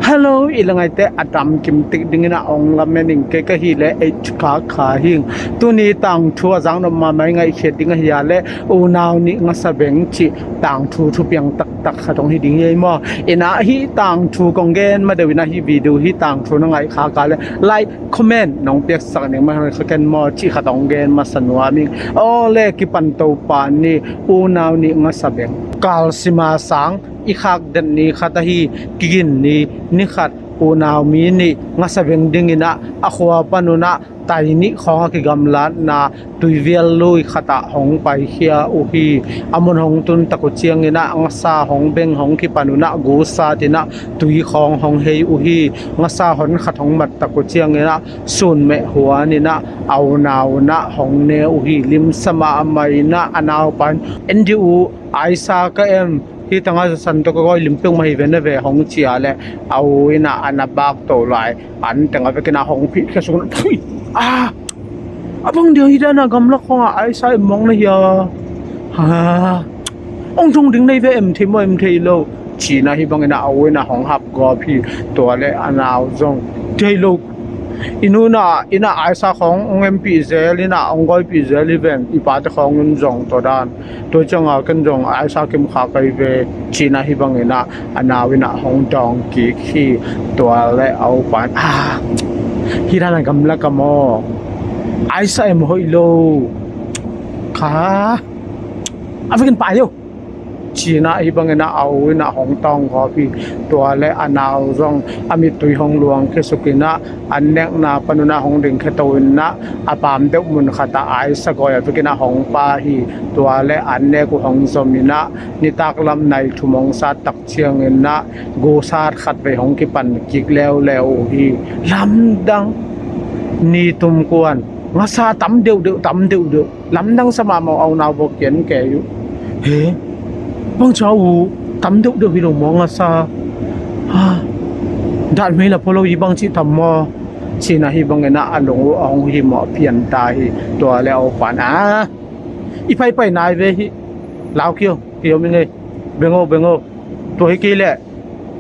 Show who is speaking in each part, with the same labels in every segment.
Speaker 1: Hello ilangai te atam kim tik dingina ong lamening ke ka hi le h kha kha hing tu ni tang thu jang no ma mai ngai khet ding hi le u naw ni nga sa beng chi tang thu thu piang tak tak kha tong hi ding ye mo ina hi tang thu kong gen ma de wina hi video hi tang thu na ngai kha ka le like comment nong pek sak ning ma kha ken mo chi kha tong gen ma sanwa mi o le ki pan to pa ni u naw ni nga sa beng kal sima sang i khak den ni khata hi kigin ni khat u naw mi ni nga sa beng ding ina a khwa panuna tai ni khong ki gamla na tuivel lui khata hong pai khia u hi amon hong tun taku chiang ina nga sa hong beng hong ki panuna go sa tina tui khong hong hei u hi nga sa hon khat hong mat taku chiang ina sun me huwa ni na au naw na hong ne u hi lim sama mai na anaw pan ndu aisa ka em hi tanga san to ko limpung mai ven ve hong chia le au ina anabak to lai an tanga ve kina hong phi kha sun thui abang dia ida na gamla khong ai sai mong na ya ha ong thong ding nei ve em thi mo em thei lo chi na hi bang ina au ina hong hap go phi to le anaw jong thei lo inuna ina aisa khong mp zelina ongoi pi zeliven ipa te khong un jong to dan to changa kan jong aisa kim kha kai ve china hi bangena anawina hong dong ki khi to le au pan hirana gamla kamo aisa em hoilo kha afikin pa yo China ibangena awina Hong Kong coffee to le anaw jong ami tui hong luang ke sukina annek na panuna hong ding khetowina apam de mun khata ai sagoya tukina hong pa hi to le anne ku hong zomina ni taklam nai thumong sa tak chiang na go sat khat ve hong ki pan kik lew hi lamdang ni tum kwan nga sa tam deu lamdang sama mo aw naw bo kien ke yu he bang cháu tắm được vì đồng mong sa đạn mấy là polo bang chị tắm mò chị na hi bang na along ông hi mò pian ta hi to leo phản i pai nai ve hi lao kêu mình nghe bengo to hi ki le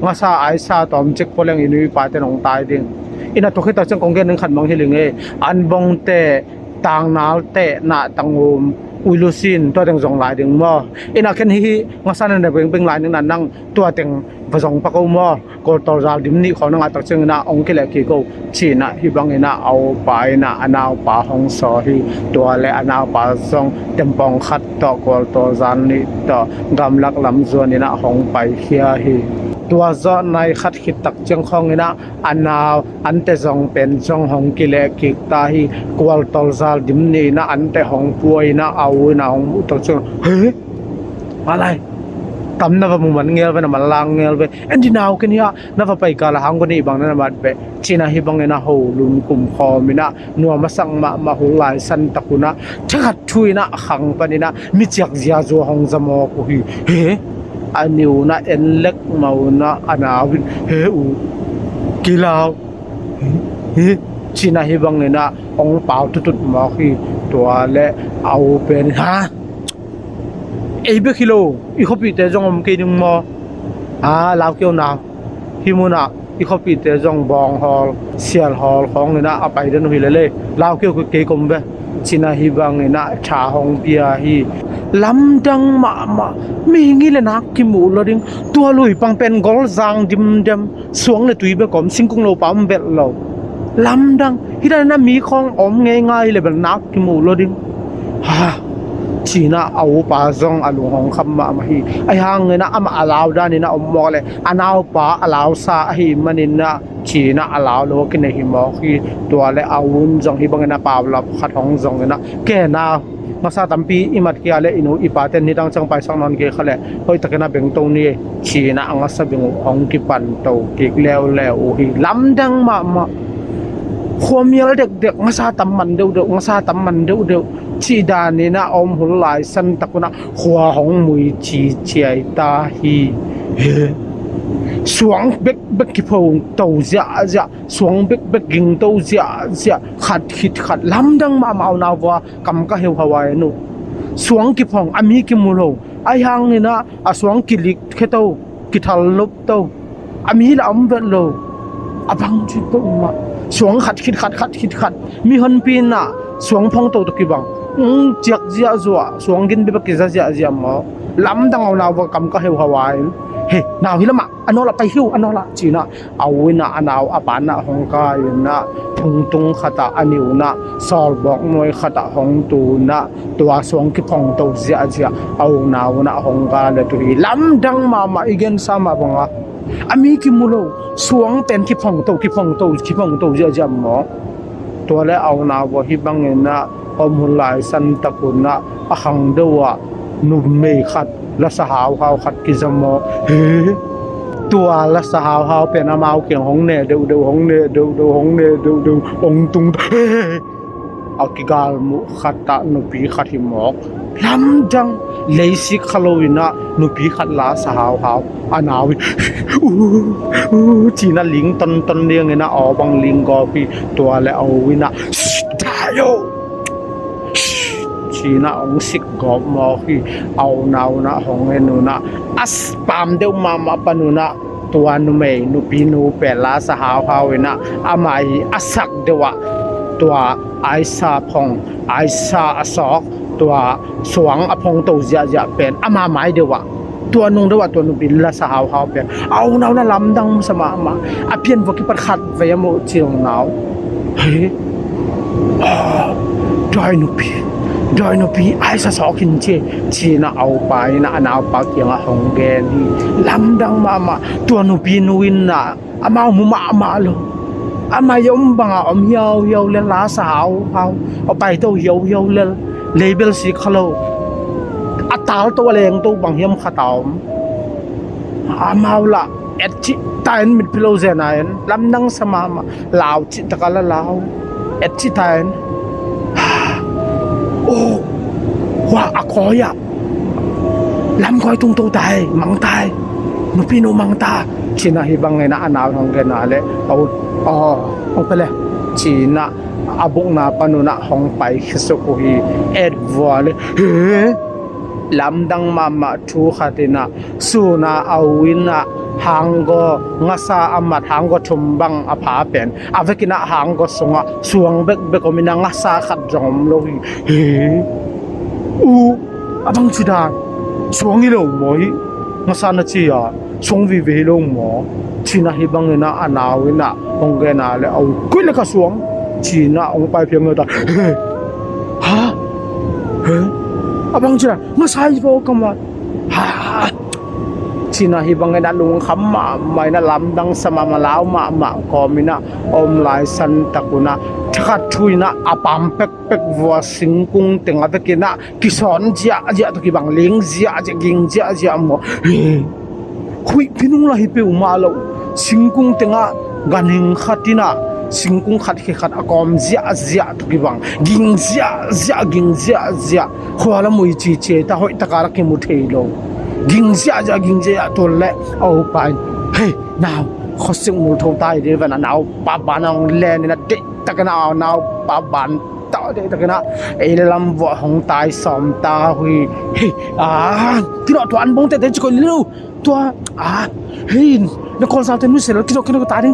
Speaker 1: nga sa ai sa tom check poleng inui pa te nong tai ding ina to khita chang konggen nang khan mang hi linge an bong te tang nal te na tangum uilusin to teng jong lai ding mo ina ken hi ngasan na beng lai ning nang to teng vajong pa ko mo ko to zal dim ni khona nga tak cheng na ong ke le ki ko china hi bang ina au pa ina anaw pa hong so hi to le anaw pa song tempong khat to ko to zan ni to gamlak lam zon ina hong pai khia hi tua zo nai khat khit tak cheng khong ina anaw ante jong pen jong hong ki le ki ta hi kwal tol zal dim ni na ante hong puai na au na hong to cheng he malai tam na va mu man ngel ve na malang ngel ve endi naw ken ya na va pai ka la hang ko ni bang na mat be china hi bang na ho lum kum kho mina nuwa masang ma hu lai san takuna thakat thuina khang panina mi chak zia zo hong zamo ko hi he aniu na enlek mauna anawin he u kilaw he china hi bang na ong pau tutut ma khi to le au pen ha ebe kilo i khopi te jong om ke ning mo law kyo na himuna i khopi te jong bong hol sial hol khong na apai den hui le law kyo ko ke kom be china hi bang na cha hong pia hi lamdang ma mi ngi le nak ki mu lo ding tua lui pang pen gol jang dim dem suang le tui be kom singkung lo pam bet lo lamdang hidana mi khong om ngai le bel nak ki mu lo ding China au pa zong alung hong kham ma hi ai hang na ama alaw da ni na mo le anaw pa alaw sa hi manin na China alaw lo kin hi mo hi to le awun jong hi bang na pa lap khat hong jong na ke na masa tampi imat ki ale inu ipaten ni tang chang pai sang non ke khale hoi takena beng to ni China anga sa beng hong ki pan to ki lew hi lamdang ma khomial dek masa tam man deu chi da ni na om hul lai san takuna khwa hong mui chi chiai ta hi suang bek ki phong to ja suang bek ging to ja khat khit khat lamdang ma mau na wa kam ka heu hawai nu suang ki phong ami ki mulo ai hang ni na a suang ki lik kheto ki thal lop to ami la am vet lo abang chi to ma suang khat khit khat mi hon pin na suang phong to ki bang chiak zia zwa suang gin be ki za zia ma lam dang au na wa kam ka heu hawai he naw hilama anola pai hiu anola china awina anaw apana hongka yuna thungtung khata aniuna sol bok noi khata hong tu na tua suang ki phong to zia au naw na hongka le tu lam dang ma igen sama banga ami ki mulo suang pen ki phong to zia mo to le au na wa hi bangena omulai san takuna ahang dewa nu me khat la sahau hau khat ki zamo he tua la sahau hau pen amau kiang hong ne deu hong ne deu ong tungเอากิกาลมุขัดตะนุปีขัดหิมอกลำจังเลยสิคาโลวินะนุปีขัดลาสหาวอานาวิจีน่าลิงตนเลี้ยงนะอ๋อบังลิงก็พี่ตัวแล้วเอาวินะตายโยจีน่าองสิกกอบมอพี่เอานาวนะหงเงินนะอัสปามเดียวมาปนุนะตัวนุเมนุปีนุเปลาสหาววินะอามาอัสักเดวะตัวไอซาพงไอซาอสอกตัวสวงอพงโตจะเป็นอามาไม้เดียวะตัวนงเดียวะตัวนุบินละสหาวเป็นเอานาวนะลำดังสมามาอเพียนวกิปัดขัดเวียโมเชียงนาวเฮ้ดอยนุปีไอซาสอกินเจชีนะเอาไปนะอนาวปากยังหงแกนี่ลำดังมาตัวนุปีนุวินนะอามามุมาโลอามายอมบังอมเยาเลลาสาวเอาไปโตเยาเลเบลสิคาโลอัตาลตัวแรงตัวบังเฮียมขะตอมอามาวละเอจิตายนมิดพิโลเซนายนลำนังสมามาลาวจิตะกะละลาวเอจิตายนโอ้ว่าอะคอยะลำคอยตุงโตตายมังตายนุปีโนมังตาชินะฮิบังไงนะอนาวทองแกนาเลยเอาไปเลยชีนะอาบุกนาปนุนะห้องไปคิสุกุฮีเอ็ดวัวเลยเฮ้ลำดังมาทูขัดนะสูนาเอาวินะหางก็งาซาอามัดหางก็ชมบังอาภาเป็นอาเวกินะหางก็สงะสวงเบกก็มีนางาซาขัดจอมโลหิเฮ้อาบังชุดาสวงอีโลหมอยงาซานะจีอ่ะสงวิเวโลหมอชีนะฮิบังนะอนาวินะองเกนาเลยเอากุยเลยกระสวงชีนะองไปเพียงเลยตาฮะอาบังจีนะมาใส่โฟกัมวะฮะชีนะฮิบังนะลุงคำมาไม่นะลำดังสมามาลาวมาก็มีนะอมลายสันตะกุนะทัดชุยนะอาปามเป็กวัวสิงกุงเต็งอาเวกินะกิสอนเจียตุกิบังเลี้ยงเจียกิงเจียหมอคุยพี่นุ่งละฮิเปอุมาโลสิงกุงเต็งอากันหิงขัดนะสิงกุงขัดอากอมเจียตุกิบังกิงเจียหัวละมุยจีเจตาหอยตะการกิมุเทโลกิงเจียตัวเละเอาไปเฮ้ยนาวเขาสิงมูทงตายเดี๋ยววันนาวปาบานเอาแลนี่นะเด็กตะกันนาวปาบานต่อเด็กตะกันไอ้ลำวัวของตายสอมตาหุยเฮ้ยที่เราตัวอันบงแต่จะคนเร็วตัวเฮ้ยนักคนสาวเต็มมือเสร็จแล้วคิดว่าตายนึง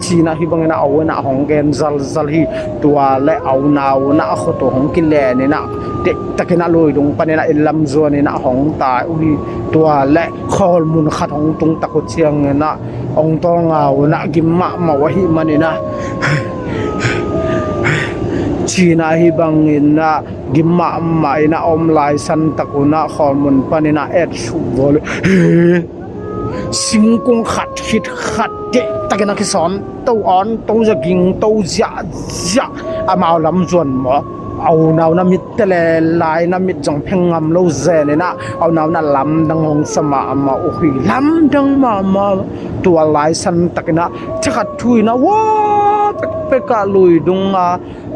Speaker 1: ชีนะฮิบังนะเอานะของแกนซัลฮีตัวและเอานาวนะขตัวของกินแลนี่นะเด็กตะกันลอยลงไปนี่นะไอ้ลำซัวนี่นะของตายอุ้ยตัวและคอลมุนขัดของตรงตะกุเชียงนี่นะองตองเอานะกิมมะมาวะฮิมันนี่นะชีนะฮิบังนะกิมมะมาอินะอมลายสันตะกุนะคอลมุนปะนี่นะเอ็ดชุบวอลสิงกุงขัดเกะตะกันกิสอนเต้าอ่อนเต้าจะกิงเต้าจะอามาลำจวนหมอเอานาวนามิดแต่ลายนามิดจังเพ่งงามโลเซนี่นะเอานาวนาลำดังหงสมามาโอ้ยลำดังมาตัวลายสันตะกันนะจะขัดทุยนะว้าเป็กกะลุยดุง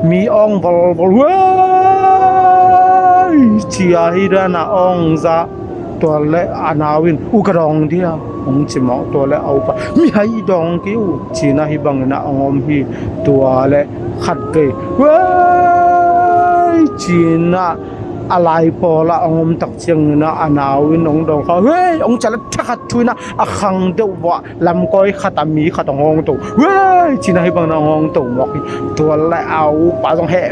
Speaker 1: มีอ่องบอลว้ายเชียฮิรานะอ่องซะตัวเละอานาวินอุกรองเดียองจิมอตัวเละเอาไปมีให้ดองกิ้วจีน่าฮิบังนะองอมฮีตัวเละขัดเกยว้ายจีน่า อะไรพอละองตักเชียงนะอนาวินองดองเขาเฮ้ยองจะละทักทุยนะอะคังเดวะลำก้อยขัดมีขัดงงตัวเฮ้ยจีน่าให้บังนางงตัวมอกตัวละเอาปาต้องแห่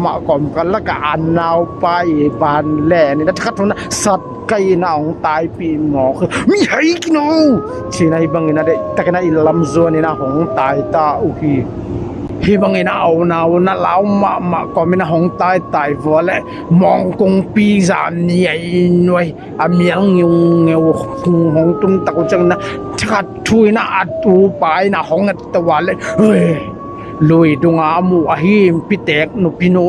Speaker 1: มาก่อนกันละกันอันนาวไปบานแหล่นี่นะทักทุยนะสัตว์ไก่นะองตายปีหมอคือมีให้กินเอาจีน่าให้บังนะเด็กแต่กันนะอีลำซัวนี่นะหงตายตาอุฮีhi bang ina au na lau ma ko mina hong tai vole mong kong pi za ni ai noi a miang ngeu hong tum ta ko chang na that thui na atu pai na hong at tawale lui dunga mu a him pi tek no pino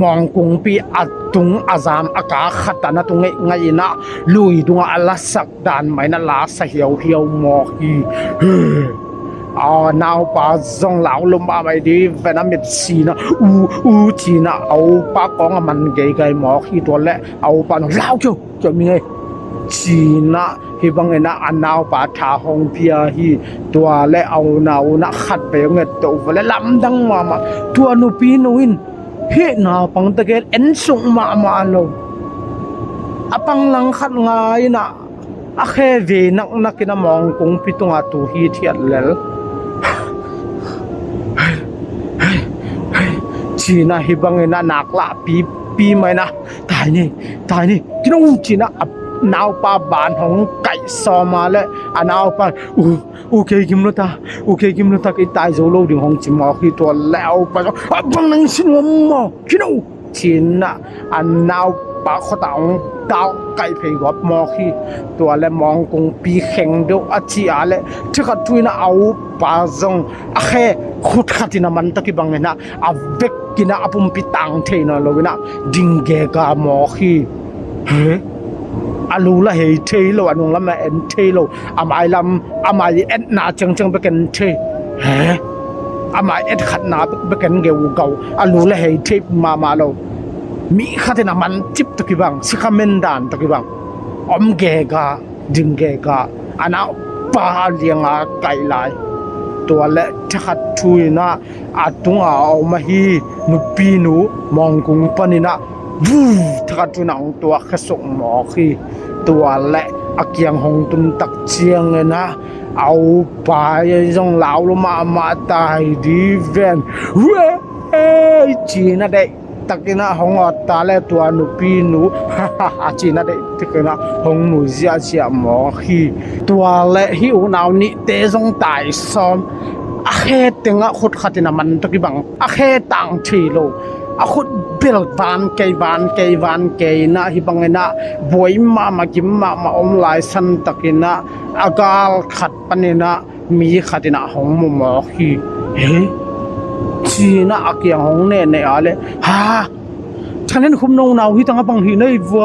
Speaker 1: mong kong pi atung azam aka khata na tu ngai na lui dunga ala sak dan mai na la sa hiao mo hi now pa zong lao lum ba mai di venamit si na u ti na au pa kong man gai mo khi to le au pa no lao cho mi ngai chi na hi bang ena anau pa tha hong pia hi to le au na khat pe nge to le lam dang ma to nu pi no in he na pang ta gel en sung ma lo apang lang khat ngai na a khe ve nak kina mong kong pitunga tu hi thiat lelจีน่าฮิบังเงินนักละปีไหมนะตายนี่กินอุ้งจีน่านาวปลาบานของไก่ซอมาเลยนาวปลาโอเคกิมโนตาไอ้ตายโซโล่ดึงของจิมอคือตัวแล้วไปก็บังนังชินวมอกินอุ้งจีน่านาวปลาเขาตาดาวไก่เพย์วับมอคีตัวและมองกงปีแข็งเดียวอาชีอาเลที่ขัดทุยนะเอาปาซงอะแค่ขุดขัดนะมันตะกี้บังเงินนะอาเวกกินะอาปุ่มปีตังเทนะโลวินะดิงเกกามอคีเฮ้อาลูละเฮเทโลอันนงละแม่เอ็นเทโลอามายลำอามายเอ็ดนาจังไปกันเทเฮ้อามายเอ็ดขัดนาไปกันเกวเกาอาลูละเฮเทมาโลมีขัดนามันจิบตะกี้บังสิคาเมนดานตะกี้บังอมเกกาดิงเกกาอันนั้นปลาเลี้ยงไก่ลายตัวและทัดทุยนะอาตุงเอามาฮีนุปีนูมองกุงปนินะวูทัดทุนองตัวขสงหมอคีตัวและอาเกียงหงตุนตักเชียงนะเอาปลาย่องเหลาลงมาตายดีเวนเว้ยจีน่ะเด็กตะกินะหงอตาและตัวนุปีนูจีน่ะเด็กตะกินะหงหนูเสียหมอฮีตัวและหิวนาวนี่เตจงตายซ้อมอะแค่ตึงอะขุดขัดนะมันตะกี้บังอะแค่ตังทีโลอะขุดเบลวานเกนะฮิบังนะบวยมากิมมาอมลายสันตะกินะอากาลขัดปนินะมีขัดนะหงหมอฮีเฮ้จีน่าอักยังหงเนี่ยอะไรฮะฉันเห็นคุณน้องนาวที่ตั้งบังหินในวัว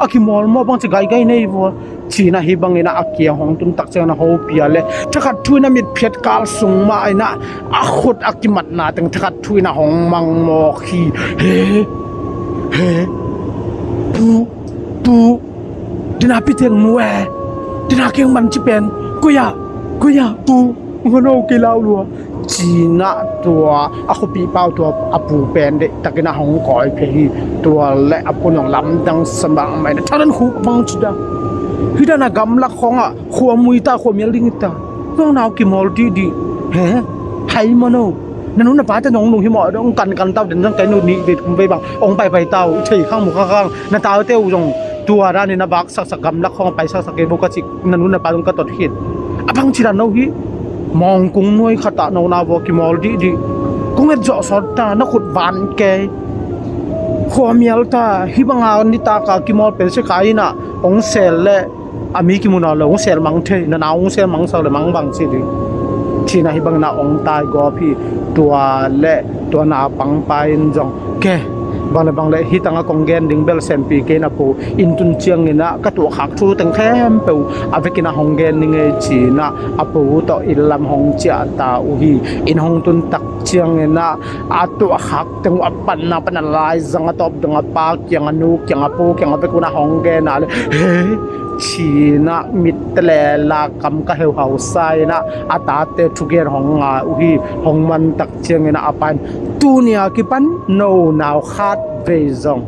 Speaker 1: อักมอลมอบังจะไกลในวัวจีน่าฮิบังเงินอักยังหงตุนตักเจ้าหน้าหูเปียเลยถ้าขัดทุยน่ะมีเพียรกาลส่งมาไอ้น่ะอักขุดอักมัดน่ะตั้งถ้าขัดทุยน่ะหงมังมอขี้เฮ้ปูดินาพิเทงมัวดินาเกี่ยงมันจะเป็นกุยาปูมันโอเคแล้วลัวจีน่าตัวอะคุปีเป้าตัวอปูเป็นเด็กตะกินะหงก่อยเพฮีตัวและอปูนองลำดังสมบังไม่นะท่านั้นคูบังจุดาฮิดานะกำลักของขัวมุยตาขัวเมียลิงตาน้องนาวกิมอลดีเฮ้ไฮมันโนนั่นนู่นน่ะป้าจะน้องหิมอต้องกันเต้าเดินต้องไกนู่นนี่เด็ดไปบังองไปเต้าเฉยข้างหมู่ข้างน่ะตาเต้าจงตัวด้านนี้นะบักสักกำลักของไปสักเกบุกจิกนั่นนู่นน่ะป้าต้องกระตดหิดอะบังจิรันโนฮิมองกุ้งน้อยขตะนาวบอกกิมอลดีกุ้งเอ็ดจ่อสอดตานักขุดบานแกขัวเมียลตาฮิบังอานิตากากิมอลเป็นเสกายน่ะองเซลและอามีกิมุนาเลยองเซลมังเทนนาวองเซลมังเซลมังบังสิดิทีน่ะฮิบังน่ะองตายก็พี่ตัวและตัวน่ะปังไปจงแกบางเลยฮิตังกงเกนดิงเบลเซมปีเกนะปูอินตุนเชียงนี่นะกระตัวขักทูตังแคมปูอาเวกินะฮงเกนนี่ไงจีนะอาปูต่ออิลลำฮงเจตาอุฮีอินฮงตุนตักเชียงนี่นะอาตัวขักตังอัปปันนะปันลายจังตอบดังปากยังอนุยังปูยังเวกุนะฮงเกนอะไรชีนะมิตรเลลากำกะเฮวเฮาไซนะอาตาเตทุเกนฮงอุฮีฮงมันตักเชียงนี่นะอาปันตูเนียกิปันโนนาวคาดเวซง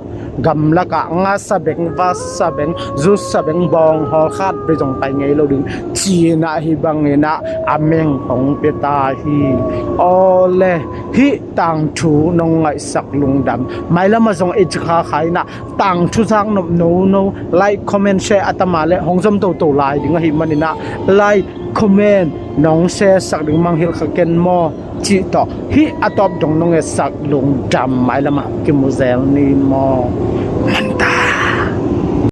Speaker 1: กำละกะงาสะเบงวาสะเบงจุสะเบงบองฮอคาดไปจงไปไงเราดึงจีนะฮิบังเงนะอเมงของเปตาฮีออเลฮิตังชูนงไงสักลุงดำไม่ละมาส่งอิจคาไขนะตังชูสังนบโนโนไลค์คอมเมนต์แชร์อัตมาเลหงสมโตโตไลดึงหิมันนี่นะไลค์คอมเมนต์น้องแชร์สักดึงมังฮิลขะเกนมอจิตอฮิอัตอบดงนงเอสักลุงดำไม่ละมากิมุเซลนี่มอ